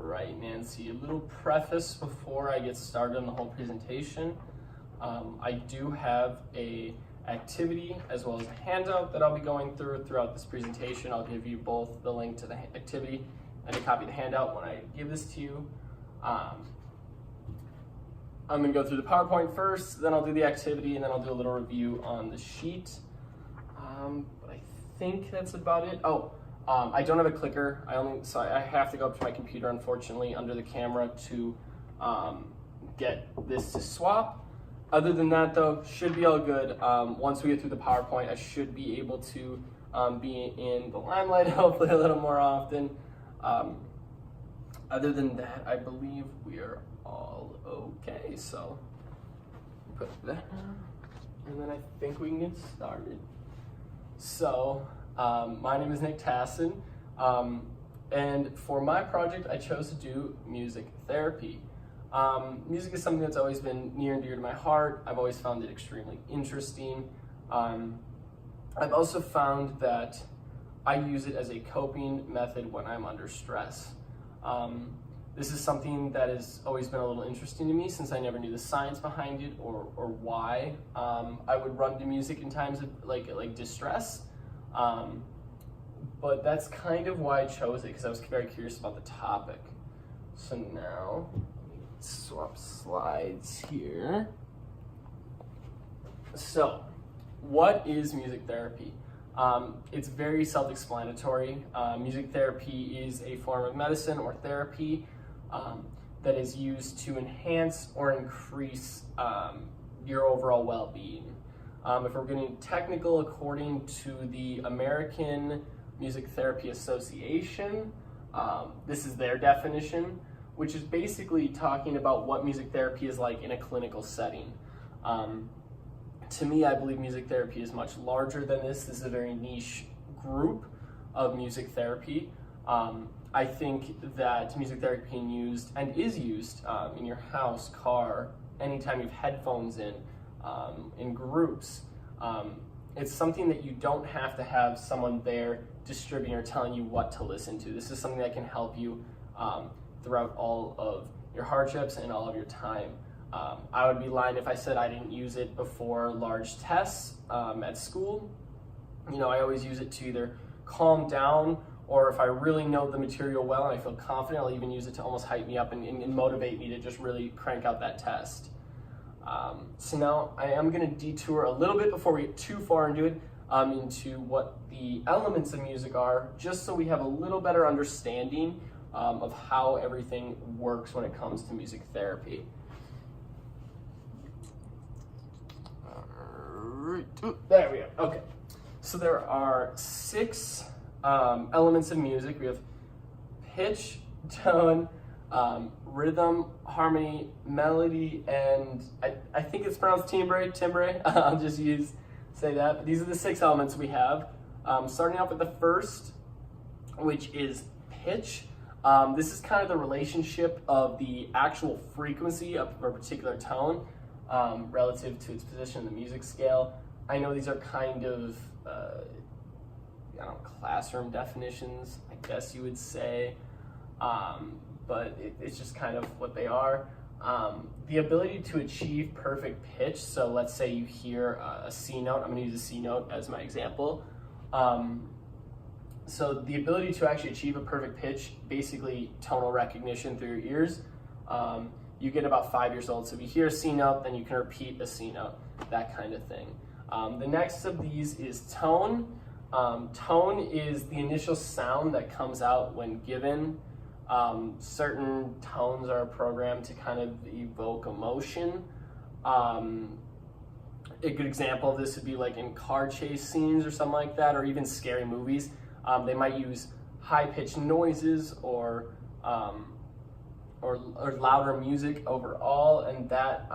right, Nancy, a little preface before I get started on the whole presentation. I do have a activity as well as a handout that I'll be going throughout this presentation. I'll give you both the link to the activity and a copy of the handout when I give this to you. I'm going to go through the PowerPoint first, then I'll do the activity, and then I'll do a little review on the sheet. But I think that's about it. I don't have a clicker. So I have to go up to my computer, unfortunately, under the camera to get this to swap. Other than that, though, should be all good. Once we get through the PowerPoint, I should be able to be in the limelight hopefully a little more often. Other than that, I believe we are all okay. So put that, and then I think we can get started. So my name is Nick Tassin, and for my project, I chose to do music therapy. Music is something that's always been near and dear to my heart. I've always found it extremely interesting. I've also found that I use it as a coping method when I'm under stress. This is something that has always been a little interesting to me since I never knew the science behind it or why I would run to music in times of like distress. But that's kind of why I chose it, because I was very curious about the topic. So now, swap slides here. So, what is music therapy? It's very self-explanatory. Music therapy is a form of medicine or therapy that is used to enhance or increase your overall well-being. If we're getting technical, according to the American Music Therapy Association, this is their definition, which is basically talking about what music therapy is like in a clinical setting. To me, I believe music therapy is much larger than this. This is a very niche group of music therapy. I think that music therapy is used in your house, car, anytime you have headphones in groups. It's something that you don't have to have someone there distributing or telling you what to listen to. This is something that can help you throughout all of your hardships and all of your time. I would be lying if I said I didn't use it before large tests at school. I always use it to either calm down, or if I really know the material well and I feel confident, I'll even use it to almost hype me up and motivate me to just really crank out that test. So now I am going to detour a little bit before we get too far into it, into what the elements of music are, just so we have a little better understanding of how everything works when it comes to music therapy. There we go. Okay. So there are 6 elements of music. We have pitch, tone, rhythm, harmony, melody, and I think it's pronounced timbre. I'll just say that. But these are the 6 elements we have. Starting off with the first, which is pitch. This is kind of the relationship of the actual frequency of a particular tone relative to its position in the music scale. I know these are kind of classroom definitions, I guess you would say, but it's just kind of what they are. The ability to achieve perfect pitch, so let's say you hear a C note. I'm going to use a C note as my example. So the ability to actually achieve a perfect pitch, basically tonal recognition through your ears. You get about 5 years old, so if you hear a C note, then you can repeat a C note, that kind of thing. The next of these is tone. Tone is the initial sound that comes out when given. Certain tones are programmed to kind of evoke emotion. A good example of this would be like in car chase scenes or something like that, or even scary movies. They might use high-pitched noises or louder music overall, and that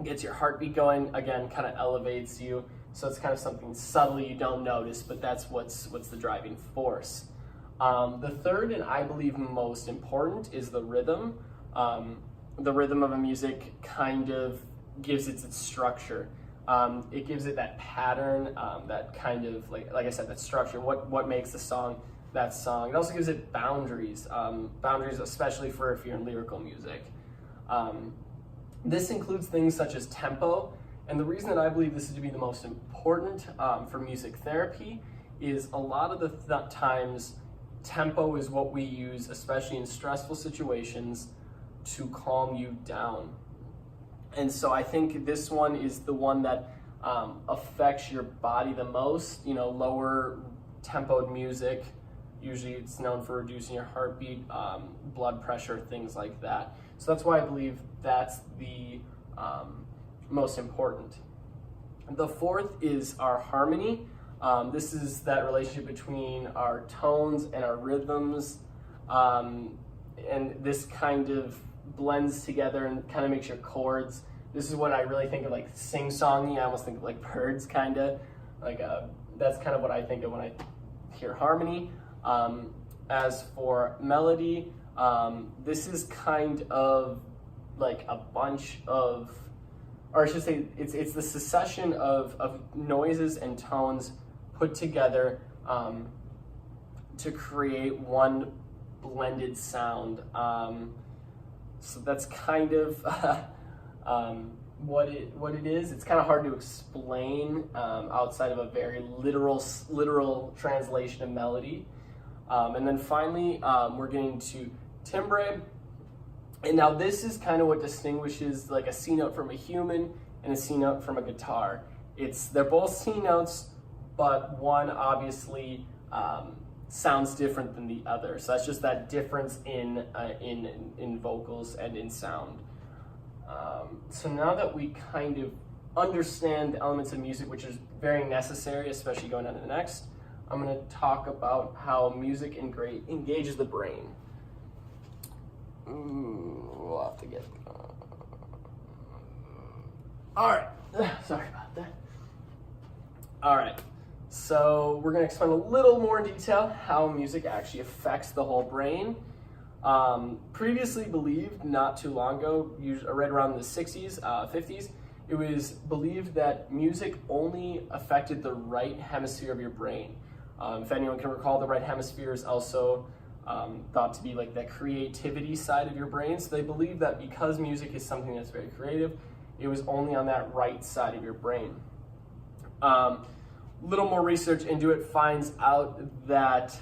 gets your heartbeat going, again, kind of elevates you. So it's kind of something subtly you don't notice, but that's what's the driving force. The third, and I believe most important, is the rhythm. The rhythm of a music kind of gives it its structure. It gives it that pattern, that kind of, like I said, that structure, what makes the song that song. It also gives it boundaries, boundaries especially for if you're in lyrical music. This includes things such as tempo, and the reason that I believe this is to be the most important for music therapy is a lot of the times tempo is what we use, especially in stressful situations, to calm you down. And so I think this one is the one that affects your body the most. You know, lower tempoed music, usually it's known for reducing your heartbeat, blood pressure, things like that. So that's why I believe that's the most important. The fourth is our harmony. This is that relationship between our tones and our rhythms, and this kind of blends together and kind of makes your chords. This is what I really think of like sing-songy. I almost think of like birds, kind of like that's kind of what I think of when I hear harmony. As for melody, this is kind of like a bunch of, or I should say, it's the succession of noises and tones put together to create one blended sound. So that's kind of what it is. It's kind of hard to explain outside of a very literal translation of melody. And then finally, we're getting to timbre. And now this is kind of what distinguishes like a C note from a human and a C note from a guitar. They're both C notes, but one obviously sounds different than the other. So that's just that difference in vocals and in sound. So now that we kind of understand the elements of music, which is very necessary, especially going on to the next, I'm going to talk about how music engages the brain. We'll have to get... All right. Sorry about that. All right. So we're going to explain a little more in detail how music actually affects the whole brain. Previously believed, not too long ago, right around the 60s, 50s, it was believed that music only affected the right hemisphere of your brain. If anyone can recall, the right hemisphere is also thought to be like that creativity side of your brain. So they believe that because music is something that's very creative, it was only on that right side of your brain. Little more research into it finds out that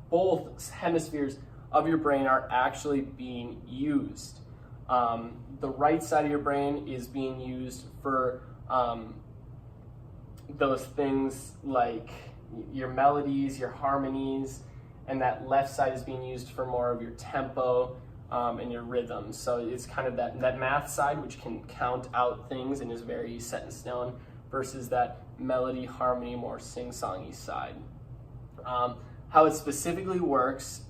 both hemispheres of your brain are actually being used. The right side of your brain is being used for those things like your melodies, your harmonies, and that left side is being used for more of your tempo and your rhythm. So it's kind of that math side, which can count out things and is very set in stone, versus that melody, harmony, more sing-songy side. How it specifically works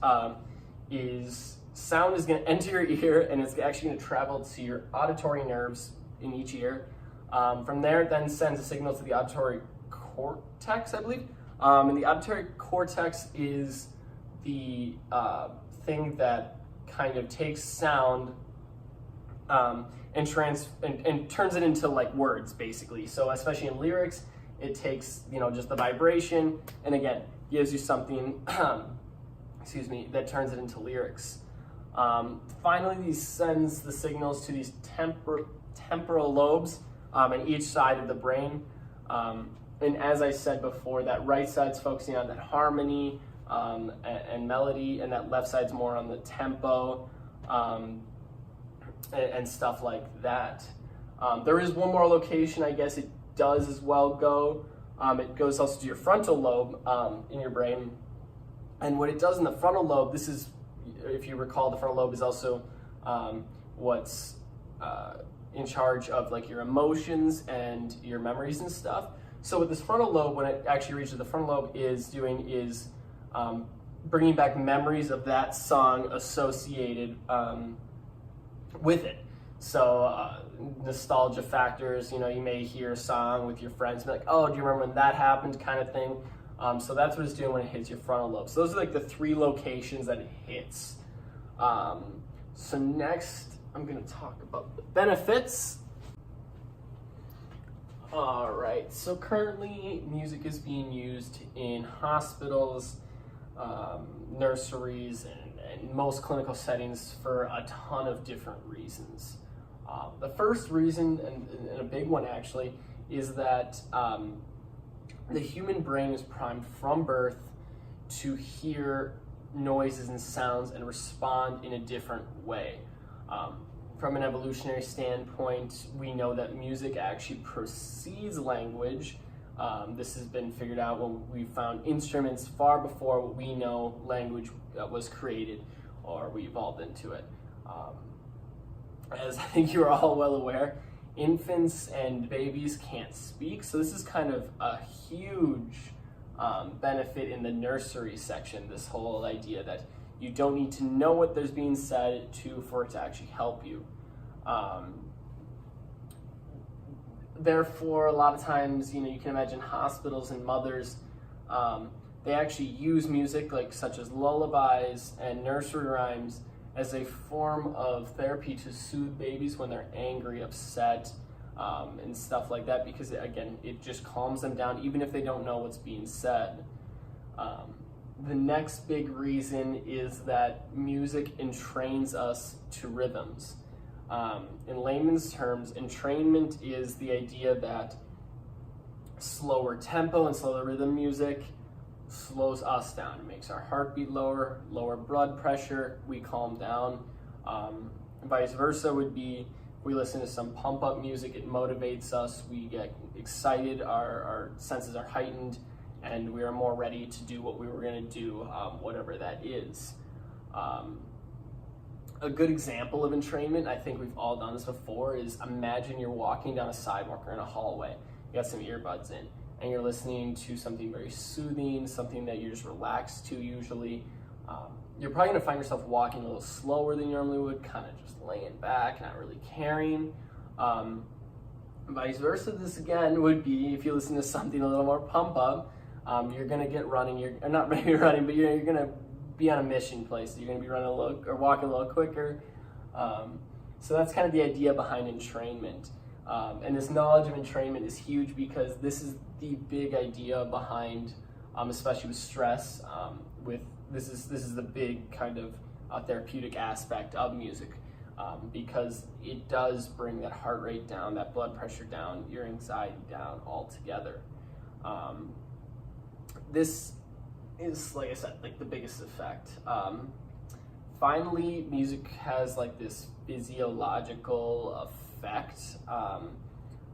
is sound is going to enter your ear, and it's actually going to travel to your auditory nerves in each ear. From there, it then sends a signal to the auditory cortex, I believe. And the auditory cortex is the thing that kind of takes sound and turns it into like words, basically. So especially in lyrics, it takes, just the vibration, and again, gives you something, that turns it into lyrics. Finally, these sends the signals to these temporal lobes in each side of the brain. And as I said before, that right side's focusing on that harmony and melody, and that left side's more on the tempo and stuff like that. There is one more location, I guess it does as well go. It goes also to your frontal lobe in your brain. And what it does in the frontal lobe, this is, if you recall, the frontal lobe is also what's in charge of like your emotions and your memories and stuff. So with this frontal lobe, when it actually reaches the frontal lobe, is bringing back memories of that song associated with it. So nostalgia factors, you may hear a song with your friends and be like, oh, do you remember when that happened, kind of thing. So that's what it's doing when it hits your frontal lobe. So those are like the three locations that it hits. So next, I'm going to talk about the benefits. All right, so currently music is being used in hospitals, nurseries and most clinical settings for a ton of different reasons. The first reason, and a big one actually, is that the human brain is primed from birth to hear noises and sounds and respond in a different way. From an evolutionary standpoint, we know that music actually precedes language. This has been figured out when we found instruments far before what we know language was created or we evolved into it. As I think you're all well aware, infants and babies can't speak, so this is kind of a huge benefit in the nursery section, this whole idea that you don't need to know what there's being said for it to actually help you. Therefore, a lot of times, you can imagine hospitals and mothers, they actually use music such as lullabies and nursery rhymes as a form of therapy to soothe babies when they're angry, upset, and stuff like that, because again, it just calms them down even if they don't know what's being said. The next big reason is that music entrains us to rhythms. In layman's terms, entrainment is the idea that slower tempo and slower rhythm music slows us down. It makes our heartbeat lower, lower blood pressure, we calm down. Vice versa would be, if we listen to some pump up music, it motivates us, we get excited, our senses are heightened, and we are more ready to do what we were going to do, whatever that is. A good example of entrainment, I think we've all done this before, is imagine you're walking down a sidewalk or in a hallway, you got some earbuds in, and you're listening to something very soothing, something that you're just relaxed to usually. You're probably going to find yourself walking a little slower than you normally would, kind of just laying back, not really caring. Vice versa, this again would be if you listen to something a little more pump up, you're going to get running, you're not maybe running, but you're going to be on a mission place. You're going to be running a little or walking a little quicker. So that's kind of the idea behind entrainment. And this knowledge of entrainment is huge because this is the big idea behind, especially with stress. This is the big kind of therapeutic aspect of music, because it does bring that heart rate down, that blood pressure down, your anxiety down altogether. This is, like I said, the biggest effect. Finally, music has this physiological effect on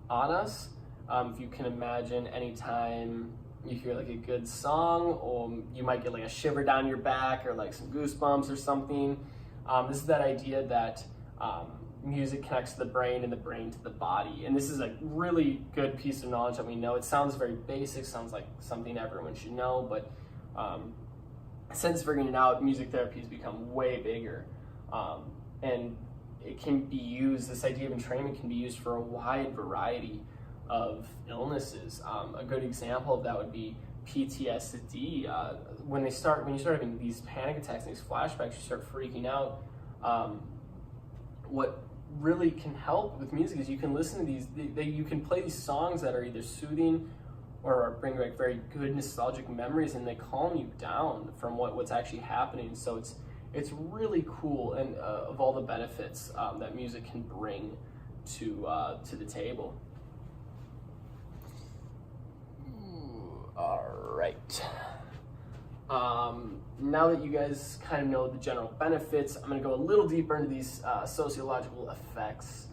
us. If you can imagine, anytime you hear a good song, or you might get a shiver down your back or some goosebumps or something. This is that idea that music connects to the brain and the brain to the body. And this is a really good piece of knowledge that we know. It sounds very basic, sounds like something everyone should know, but since figuring it out, music therapy has become way bigger. And it can be used, this idea of entrainment can be used for a wide variety of illnesses. A good example of that would be PTSD. When you start having these panic attacks and these flashbacks, you start freaking out. What really can help with music is you can listen to these, you can play these songs that are either soothing or bring very good nostalgic memories, and they calm you down from what's actually happening. So it's really cool, and of all the benefits that music can bring to the table. All right. Now that you guys kind of know the general benefits, I'm going to go a little deeper into these sociological effects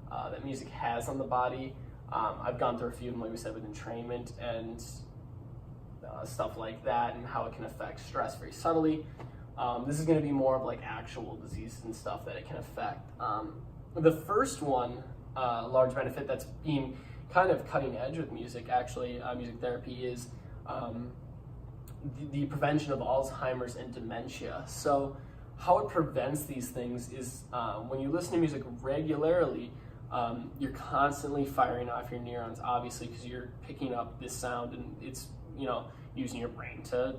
that music has on the body. I've gone through a few of them, like we said, with entrainment and stuff like that, and how it can affect stress very subtly. This is going to be more of actual diseases and stuff that it can affect. The first one, large benefit that's being kind of cutting edge with music, actually, music therapy, is the prevention of Alzheimer's and dementia. So how it prevents these things is when you listen to music regularly, you're constantly firing off your neurons, obviously, because you're picking up this sound, and it's using your brain to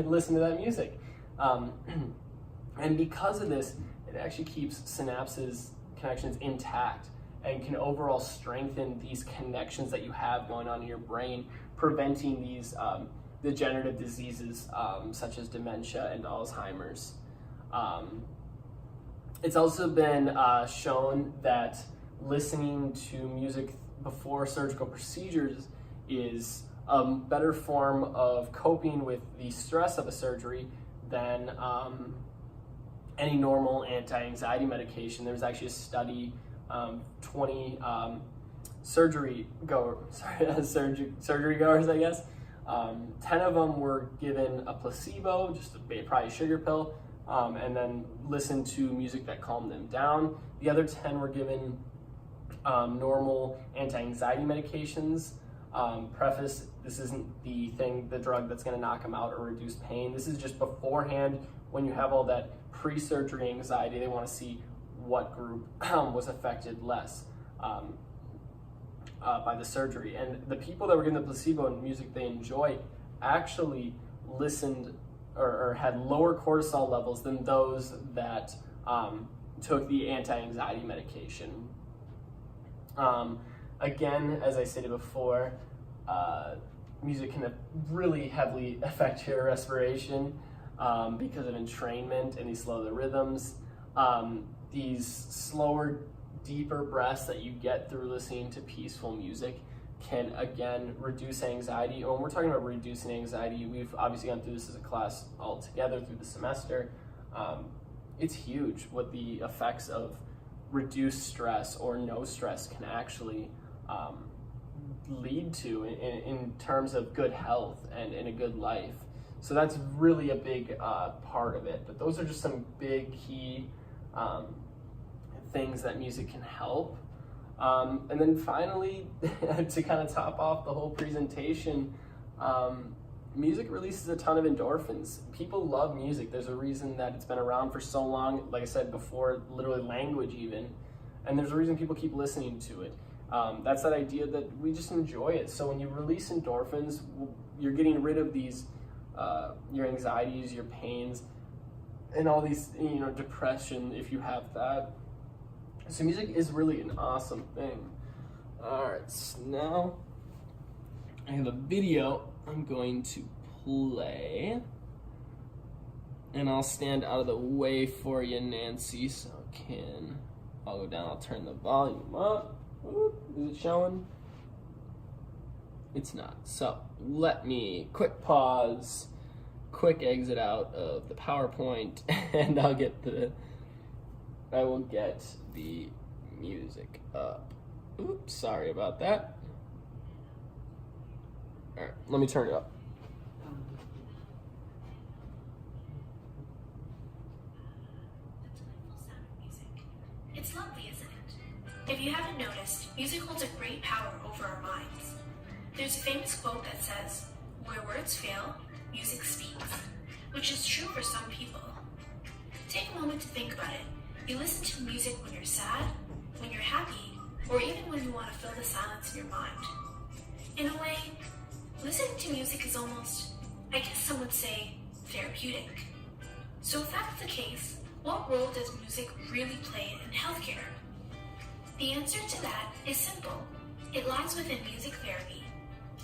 listen to that music. And because of this, it actually keeps synapses, connections intact, and can overall strengthen these connections that you have going on in your brain, preventing these degenerative diseases such as dementia and Alzheimer's. It's also been shown that listening to music before surgical procedures is a better form of coping with the stress of a surgery than any normal anti-anxiety medication. There was actually a study, 20 surgery goers, I guess. 10 of them were given a placebo, just probably a sugar pill, and then listened to music that calmed them down. The other 10 were given normal anti-anxiety medications. Preface, this isn't the drug that's going to knock them out or reduce pain. This is just beforehand, when you have all that pre-surgery anxiety, they want to see what group was affected less by the surgery. And the people that were given the placebo and music they enjoyed actually listened or had lower cortisol levels than those that took the anti-anxiety medication. Again, as I stated before, music can really heavily affect your respiration because of entrainment, and they slow the rhythms. These slower, deeper breaths that you get through listening to peaceful music can, again, reduce anxiety. And when we're talking about reducing anxiety, we've obviously gone through this as a class all together through the semester. It's huge what the effects of reduced stress or no stress can actually lead to in terms of good health and in a good life. So that's really a big part of it. But those are just some big key things that music can help. And then finally, to kind of top off the whole presentation, music releases a ton of endorphins. People love music. There's a reason that it's been around for so long, like I said before, literally language even. And there's a reason people keep listening to it. That's that idea that we just enjoy it. So when you release endorphins, you're getting rid of these, your anxieties, your pains, and all these, depression if you have that. So music is really an awesome thing. All right, so now I have a video I'm going to play, and I'll stand out of the way for you, Nancy, so I'll go down, I'll turn the volume up. Oop, is it showing? It's not. So let me quick pause, quick exit out of the PowerPoint, and I will get the music up. Oops, sorry about that. All right, let me turn it up. It's lovely, isn't it? If you haven't noticed, music holds a great power over our minds. There's a famous quote that says, "Where words fail, music speaks," which is true for some people. Take a moment to think about it. You listen to music when you're sad, when you're happy, or even when you want to fill the silence in your mind. In a way, listening to music is almost, I guess some would say, therapeutic. So if that's the case, what role does music really play in healthcare? The answer to that is simple. It lies within music therapy.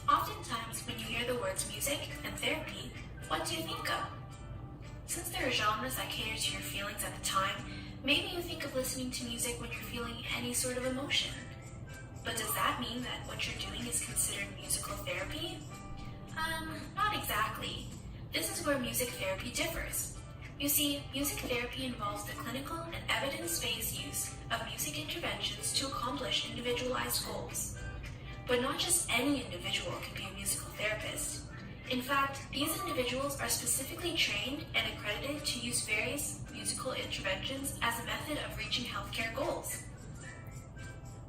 Oftentimes, when you hear the words music and therapy, what do you think of? Since there are genres that cater to your feelings at the time, maybe you think of listening to music when you're feeling any sort of emotion. But does that mean that what you're doing is considered musical therapy? Not exactly. This is where music therapy differs. You see, music therapy involves the clinical and evidence-based use of music interventions to accomplish individualized goals. But not just any individual can be a musical therapist. In fact, these individuals are specifically trained and accredited to use various musical interventions as a method of reaching healthcare goals.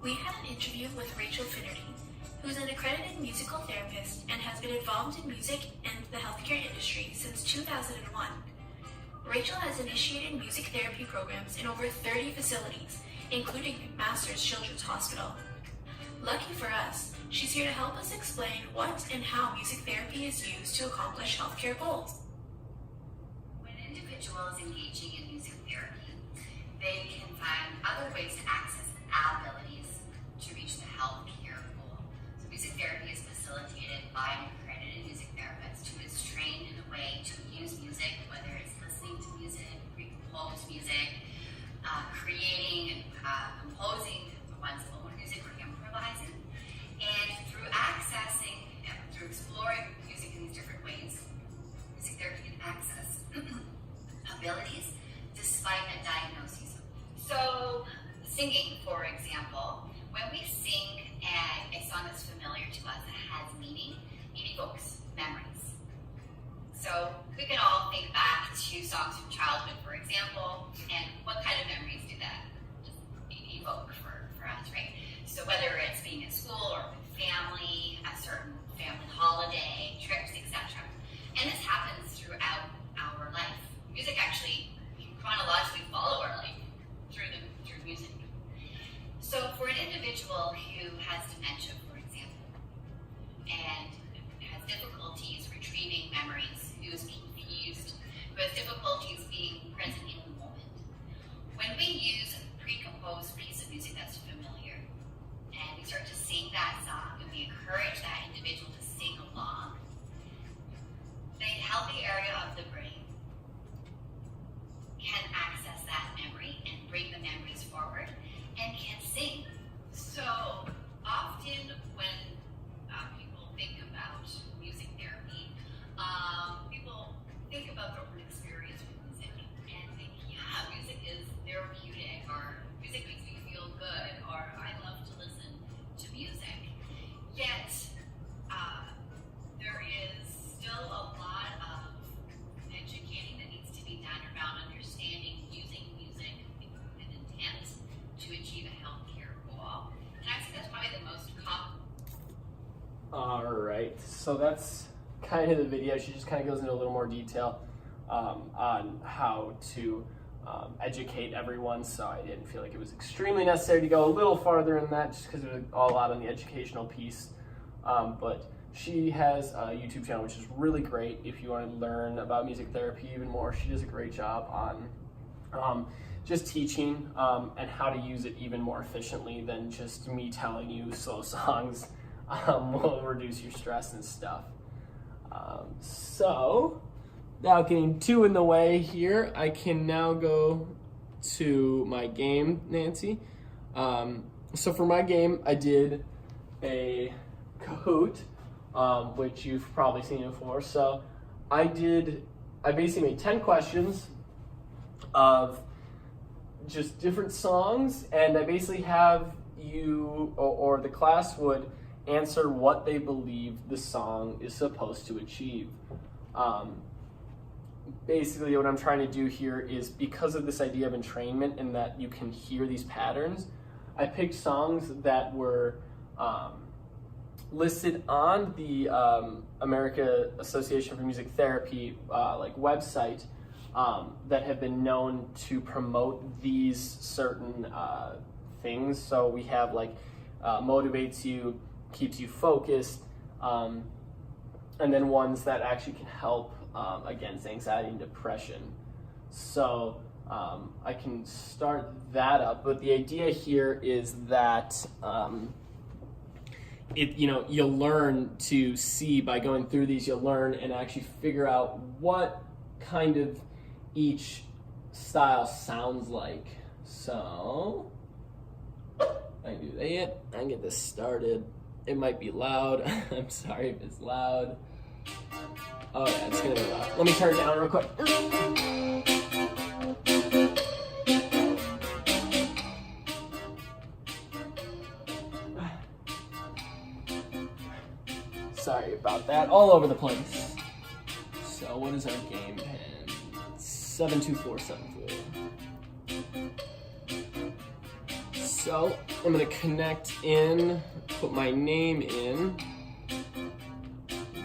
We had an interview with Rachel Finnerty, who is an accredited musical therapist and has been involved in music and the healthcare industry since 2001. Rachel has initiated music therapy programs in over 30 facilities, including Masters Children's Hospital. Lucky for us, she's here to help us explain what and how music therapy is used to accomplish healthcare goals. When an individual is engaging in music therapy, they can find other ways to access abilities to reach the healthcare goal. So music therapy is facilitated by an accredited music therapist who composing one's own music or improvising. And through exploring music in these different ways, music therapy can access abilities despite a diagnosis. So, singing, for example, when we sing a song that's familiar to us that has meaning, it evokes memories. So we can all think back to songs from childhood, for example, and what kind of memories do that evoke for us, right? So whether it's being at school or with family, a certain family holiday, trips, etc. And this happens throughout our life. Music actually chronologically follow our life through music. So for an individual who has dementia, for example, and has difficulties retrieving memories, who is confused, who has difficulties being present in the moment, when we use a pre-composed piece of music that's familiar, and we start to sing that song, and we encourage that individual to sing along, the healthy area of the brain can access that memory and bring the memories forward and can sing. So often when people think about music therapy, people think about their own experience with music and think, yeah, music is therapeutic, or music makes me feel good, or I love to listen to music. Yet, there is still a lot of educating that needs to be done around understanding using music with intent to achieve a healthcare goal. And I think that's probably the most common. All right, so that's kind of the video. She just kind of goes into a little more detail on how to educate everyone. So I didn't feel like it was extremely necessary to go a little farther in that, just because it was all out on the educational piece. But she has a YouTube channel, which is really great if you want to learn about music therapy even more. She does a great job on just teaching and how to use it even more efficiently than just me telling you slow songs will reduce your stress and stuff. So, without getting too in the way here, I can now go to my game, Nancy. So for my game, I did a Kahoot, which you've probably seen before. So I basically made 10 questions of just different songs, and I basically have you or the class would answer what they believe the song is supposed to achieve. Basically what I'm trying to do here is, because of this idea of entrainment and that you can hear these patterns, I picked songs that were listed on the American Association for Music Therapy website that have been known to promote these certain things. So we have motivates you, keeps you focused, and then ones that actually can help against anxiety and depression. So I can start that up, but the idea here is that you'll learn to see by going through these. You'll learn and actually figure out what kind of each style sounds like. So I can do that. I can get this started. It might be loud. I'm sorry if it's loud. Oh yeah, it's gonna be loud. Let me turn it down real quick. Sorry about that. All over the place. So what is our game pin? 72474. So I'm gonna connect in, put my name in,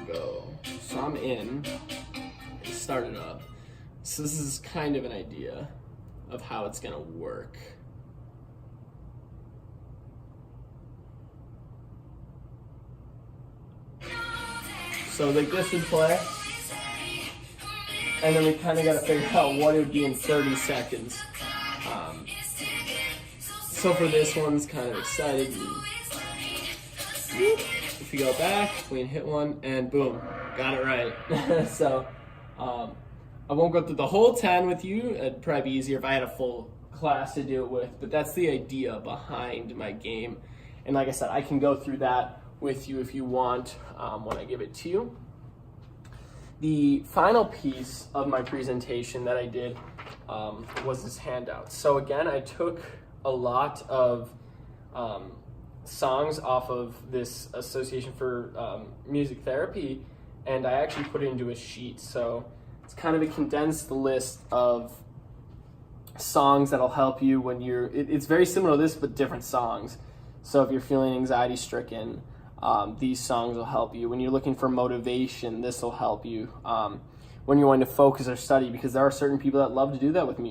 go. So I'm in, start it up. So this is kind of an idea of how it's gonna work. So this would play, and then we kind of got to figure out what it would be in 30 seconds. So for this one's kind of excited. If you go back, we can hit one, and boom, got it right. So I won't go through the whole 10 with you. It'd probably be easier if I had a full class to do it with, but that's the idea behind my game. And like I said, I can go through that with you if you want when I give it to you. The final piece of my presentation that I did was this handout. So again, I took a lot of songs off of this Association for Music Therapy, and I actually put it into a sheet. So it's kind of a condensed list of songs that'll help you when it's very similar to this, but different songs. So if you're feeling anxiety stricken, these songs will help you. When you're looking for motivation, this will help you. When you're wanting to focus or study, because there are certain people that love to do that with music.